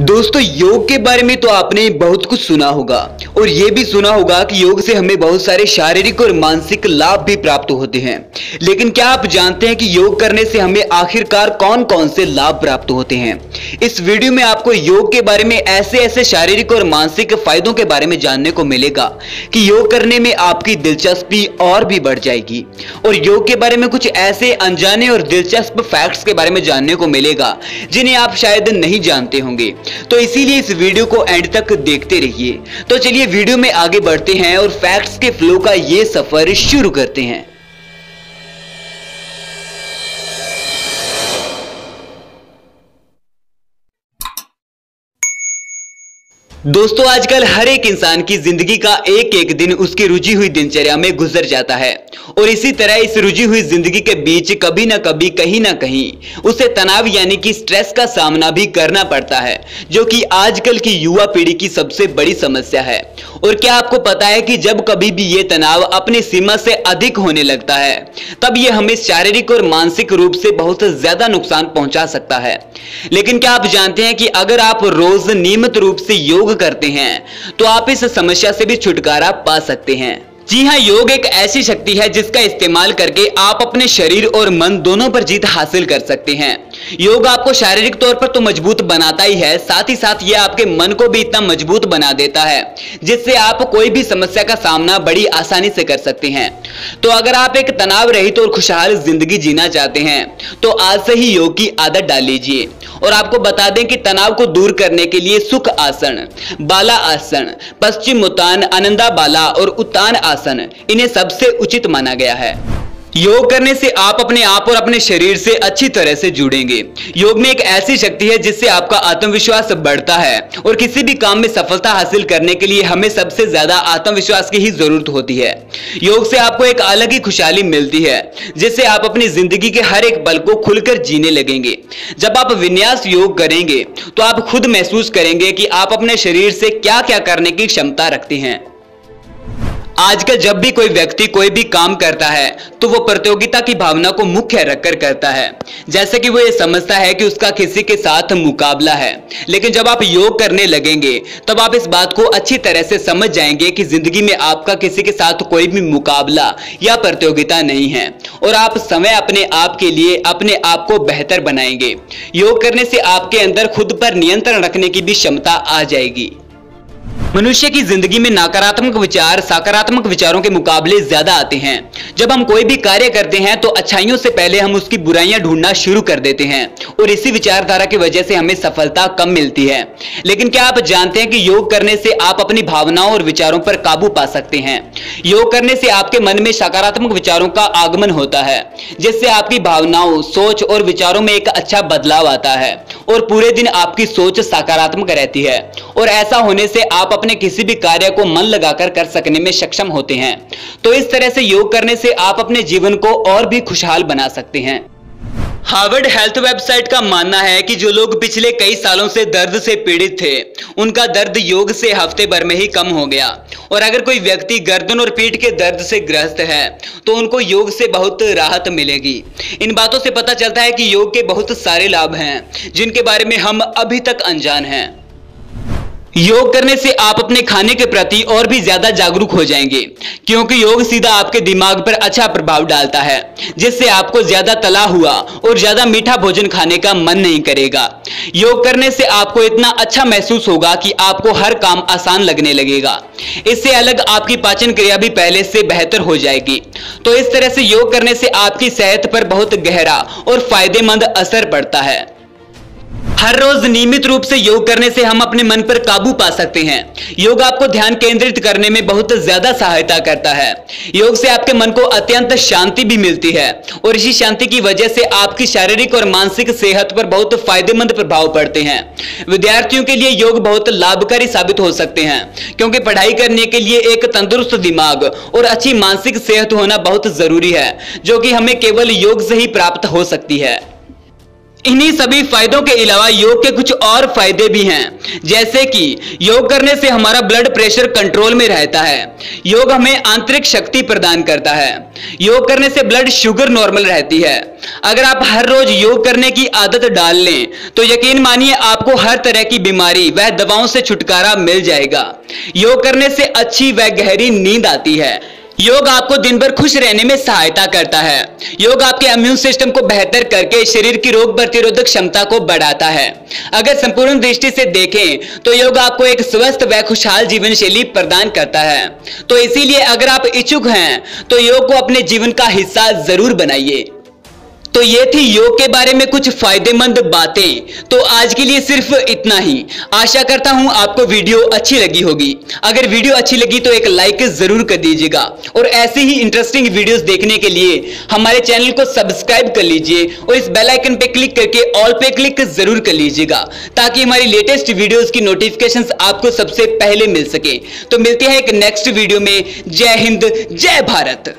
दोस्तों, योग के बारे में तो आपने बहुत कुछ सुना होगा और ये भी सुना होगा कि योग से हमें बहुत सारे शारीरिक और मानसिक लाभ भी प्राप्त होते हैं। लेकिन क्या आप जानते हैं कि योग करने से हमें आखिरकार कौन कौन से लाभ प्राप्त होते हैं? इस वीडियो में आपको योग के बारे में ऐसे ऐसे शारीरिक और मानसिक फायदों के बारे में जानने को मिलेगा कि योग करने में आपकी दिलचस्पी और भी बढ़ जाएगी। और योग के बारे में कुछ ऐसे अनजाने और दिलचस्प फैक्ट्स के बारे में जानने को मिलेगा जिन्हें आप शायद नहीं जानते होंगे। तो इसीलिए इस वीडियो को एंड तक देखते रहिए। तो चलिए वीडियो में आगे बढ़ते हैं और फैक्ट्स के फ्लो का ये सफर शुरू करते हैं। दोस्तों, आजकल हर एक इंसान की जिंदगी का एक एक दिन उसकी रुझी हुई दिनचर्या में गुजर जाता है और इसी तरह इस रुझी हुई जिंदगी के बीच कभी ना कभी कहीं ना कहीं उसे तनाव यानी कि स्ट्रेस का सामना भी करना पड़ता है, जो कि आजकल की युवा पीढ़ी की सबसे बड़ी समस्या है। और क्या आपको पता है कि जब कभी भी ये तनाव अपनी सीमा से अधिक होने लगता है तब ये हमें शारीरिक और मानसिक रूप से बहुत ज्यादा नुकसान पहुंचा सकता है। लेकिन क्या आप जानते हैं कि अगर आप रोज नियमित रूप से योग करते हैं तो आप इस समस्या से भी छुटकारा पा सकते हैं। जी हाँ, योग एक ऐसी शक्ति है जिसका इस्तेमाल करके आप अपने शरीर और मन दोनों पर जीत हासिल कर सकते हैं। योग आपको शारीरिक तौर पर तो मजबूत बनाता ही है, साथ ही साथ यह आपके मन को भी इतना मजबूत बना देता है जिससे आप कोई भी समस्या का सामना बड़ी आसानी से कर सकते हैं। तो अगर आप एक तनाव रहित और खुशहाल जिंदगी जीना चाहते हैं तो आज से ही योग की आदत डाल लीजिए। और आपको बता दें कि तनाव को दूर करने के लिए सुख आसन, बाला आसन, पश्चिम उत्तान, आनंदा बाला और उत्तान आसन इन्हें सबसे उचित माना गया है। योग करने से आप अपने आप और अपने शरीर से अच्छी तरह से जुड़ेंगे। योग में एक ऐसी शक्ति है जिससे आपका आत्मविश्वास बढ़ता है और किसी भी काम में सफलता हासिल करने के लिए हमें सबसे ज्यादा आत्मविश्वास की ही जरूरत होती है। योग से आपको एक अलग ही खुशहाली मिलती है जिससे आप अपनी जिंदगी के हर एक पल को खुलकर जीने लगेंगे। जब आप विन्यास योग करेंगे तो आप खुद महसूस करेंगे कि आप अपने शरीर से क्या क्या करने की क्षमता रखते हैं। आजकल जब भी कोई व्यक्ति कोई भी काम करता है तो वो प्रतियोगिता की भावना को मुख्य रखकर करता है, जैसे कि वो ये समझता है कि उसका किसी के साथ मुकाबला है। लेकिन जब आप योग करने लगेंगे तब आप इस बात को अच्छी तरह से समझ जाएंगे कि जिंदगी में आपका किसी के साथ कोई भी मुकाबला या प्रतियोगिता नहीं है और आप समय अपने आप के लिए अपने आप को बेहतर बनाएंगे। योग करने से आपके अंदर खुद पर नियंत्रण रखने की भी क्षमता आ जाएगी। मनुष्य की जिंदगी में नकारात्मक विचार सकारात्मक विचारों के मुकाबले ज्यादा आते हैं। जब हम कोई भी कार्य करते हैं तो अच्छाइयों से पहले हम उसकी बुराइयां ढूंढना शुरू कर देते हैं और इसी विचारधारा की वजह से हमें सफलता कम मिलती है। लेकिन क्या आप जानते हैं कि योग करने से आप अपनी भावनाओं और विचारों पर काबू पा सकते हैं? योग करने से आपके मन में सकारात्मक विचारों का आगमन होता है जिससे आपकी भावनाओं, सोच और विचारों में एक अच्छा बदलाव आता है और पूरे दिन आपकी सोच सकारात्मक रहती है। और ऐसा होने से आप अपने किसी भी कार्य को मन लगाकर कर सकने में सक्षम होते हैं। तो इस तरह से योग करने से आप अपने जीवन को और भी खुशहाल बना सकते हैं। हार्वर्ड हेल्थ वेबसाइट का मानना है कि जो लोग पिछले कई सालों से दर्द से पीड़ित थे उनका दर्द योग से हफ्ते भर में ही कम हो गया। और अगर कोई व्यक्ति गर्दन और पीठ के दर्द से ग्रस्त है तो उनको योग से बहुत राहत मिलेगी। इन बातों से पता चलता है कि योग के बहुत सारे लाभ हैं जिनके बारे में हम अभी तक अनजान हैं। योग करने से आप अपने खाने के प्रति और भी ज्यादा जागरूक हो जाएंगे, क्योंकि योग सीधा आपके दिमाग पर अच्छा प्रभाव डालता है जिससे आपको ज्यादा तला हुआ और ज्यादा मीठा भोजन खाने का मन नहीं करेगा। योग करने से आपको इतना अच्छा महसूस होगा कि आपको हर काम आसान लगने लगेगा। इससे अलग आपकी पाचन क्रिया भी पहले से बेहतर हो जाएगी। तो इस तरह से योग करने से आपकी सेहत पर बहुत गहरा और फायदेमंद असर पड़ता है। हर रोज नियमित रूप से योग करने से हम अपने मन पर काबू पा सकते हैं। योग आपको ध्यान केंद्रित करने में बहुत ज्यादा सहायता करता है। योग से आपके मन को अत्यंत शांति भी मिलती है और इसी शांति की वजह से आपकी शारीरिक और मानसिक सेहत पर बहुत फायदेमंद प्रभाव पड़ते हैं। विद्यार्थियों के लिए योग बहुत लाभकारी साबित हो सकते हैं, क्योंकि पढ़ाई करने के लिए एक तंदुरुस्त दिमाग और अच्छी मानसिक सेहत होना बहुत जरूरी है, जो कि हमें केवल योग से ही प्राप्त हो सकती है। इन्हीं सभी फायदों के अलावा योग के कुछ और फायदे भी हैं, जैसे कि योग करने से हमारा ब्लड प्रेशर कंट्रोल में रहता है। योग हमें आंतरिक शक्ति प्रदान करता है। योग करने से ब्लड शुगर नॉर्मल रहती है। अगर आप हर रोज योग करने की आदत डाल लें तो यकीन मानिए आपको हर तरह की बीमारी व दवाओं से छुटकारा मिल जाएगा। योग करने से अच्छी व गहरी नींद आती है। योग आपको दिन भर खुश रहने में सहायता करता है। योग आपके इम्यून सिस्टम को बेहतर करके शरीर की रोग प्रतिरोधक क्षमता को बढ़ाता है। अगर संपूर्ण दृष्टि से देखें तो योग आपको एक स्वस्थ व खुशहाल जीवन शैली प्रदान करता है। तो इसीलिए अगर आप इच्छुक हैं तो योग को अपने जीवन का हिस्सा जरूर बनाइए। तो ये थी योग के बारे में कुछ फायदेमंद बातें। तो आज के लिए सिर्फ इतना ही। आशा करता हूं आपको वीडियो अच्छी लगी होगी। अगर वीडियो अच्छी लगी तो एक लाइक जरूर कर दीजिएगा और ऐसे ही इंटरेस्टिंग वीडियोस देखने के लिए हमारे चैनल को सब्सक्राइब कर लीजिए और इस बेल आइकन पे क्लिक करके ऑल पे क्लिक जरूर कर लीजिएगा ताकि हमारी लेटेस्ट वीडियोस की नोटिफिकेशंस आपको सबसे पहले मिल सके। तो मिलते हैं एक नेक्स्ट वीडियो में। जय हिंद, जय भारत।